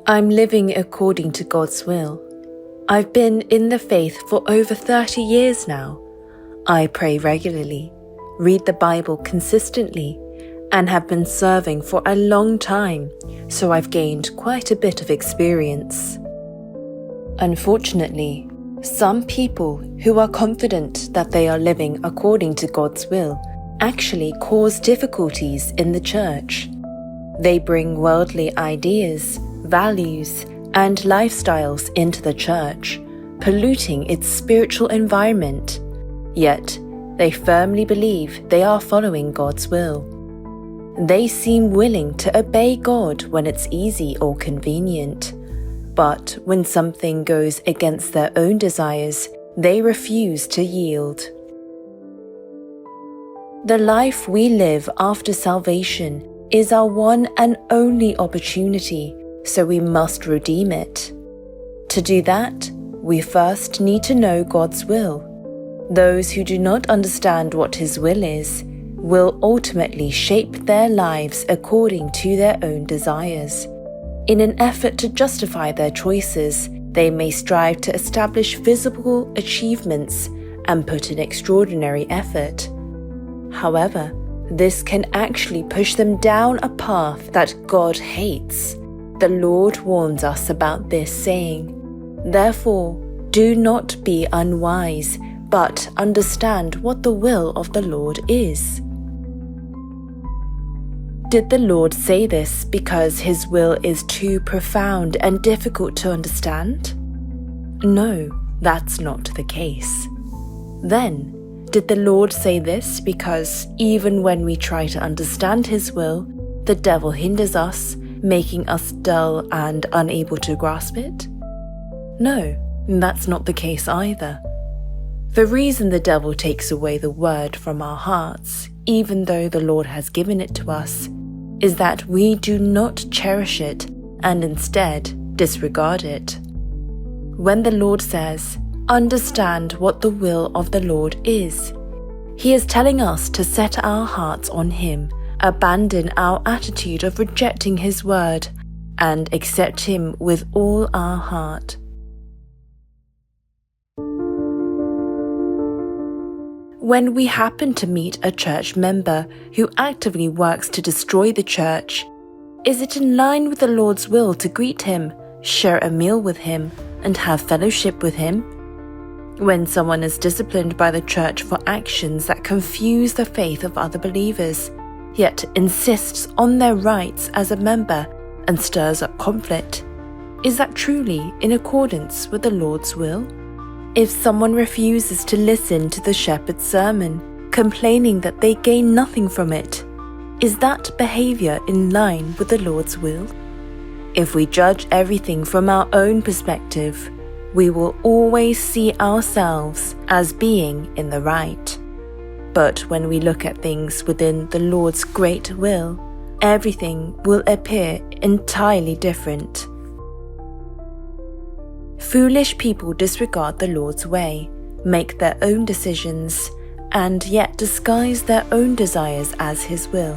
I'm living according to God's will. I've been in the faith for over 30 years now. I pray regularly, read the Bible consistently, and have been serving for a long time, so I've gained quite a bit of experience. Unfortunately, some people who are confident that they are living according to God's will actually cause difficulties in the church. They bring worldly ideas, values, and lifestyles into the church, polluting its spiritual environment. Yet, they firmly believe they are following God's will. They seem willing to obey God when it's easy or convenient. But when something goes against their own desires, they refuse to yield. The life we live after salvation is our one and only opportunity, so we must redeem it. To do that, we first need to know God's will. Those who do not understand what His will is will ultimately shape their lives according to their own desires. In an effort to justify their choices, they may strive to establish visible achievements and put in extraordinary effort. However, this can actually push them down a path that God hates. The Lord warns us about this, saying, "Therefore, do not be unwise, but understand what the will of the Lord is." Did the Lord say this because His will is too profound and difficult to understand? No, that's not the case. Then, did the Lord say this because even when we try to understand His will, the devil hinders us, making us dull and unable to grasp it? No, that's not the case either. The reason the devil takes away the word from our hearts, even though the Lord has given it to us, is that we do not cherish it and instead disregard it. When the Lord says, "Understand what the will of the Lord is," He is telling us to set our hearts on Him, abandon our attitude of rejecting His word, and accept Him with all our heart. When we happen to meet a church member who actively works to destroy the church, is it in line with the Lord's will to greet him, share a meal with him, and have fellowship with him? When someone is disciplined by the church for actions that confuse the faith of other believers, yet insists on their rights as a member and stirs up conflict, is that truly in accordance with the Lord's will? If someone refuses to listen to the shepherd's sermon, complaining that they gain nothing from it, is that behavior in line with the Lord's will? If we judge everything from our own perspective, we will always see ourselves as being in the right. But when we look at things within the Lord's great will, everything will appear entirely different. Foolish people disregard the Lord's way, make their own decisions, and yet disguise their own desires as His will.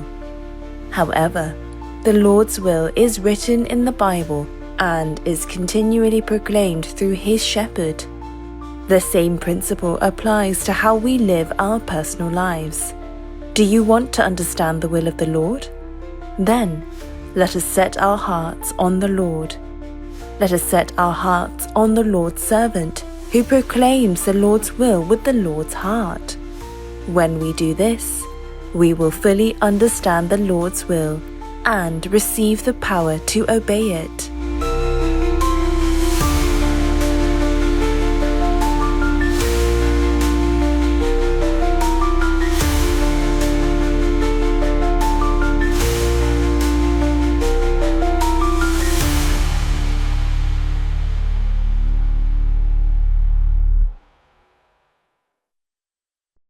However, the Lord's will is written in the Bible and is continually proclaimed through His shepherd. The same principle applies to how we live our personal lives. Do you want to understand the will of the Lord? Then, let us set our hearts on the Lord. Let us set our hearts on the Lord's servant, who proclaims the Lord's will with the Lord's heart. When we do this, we will fully understand the Lord's will and receive the power to obey it.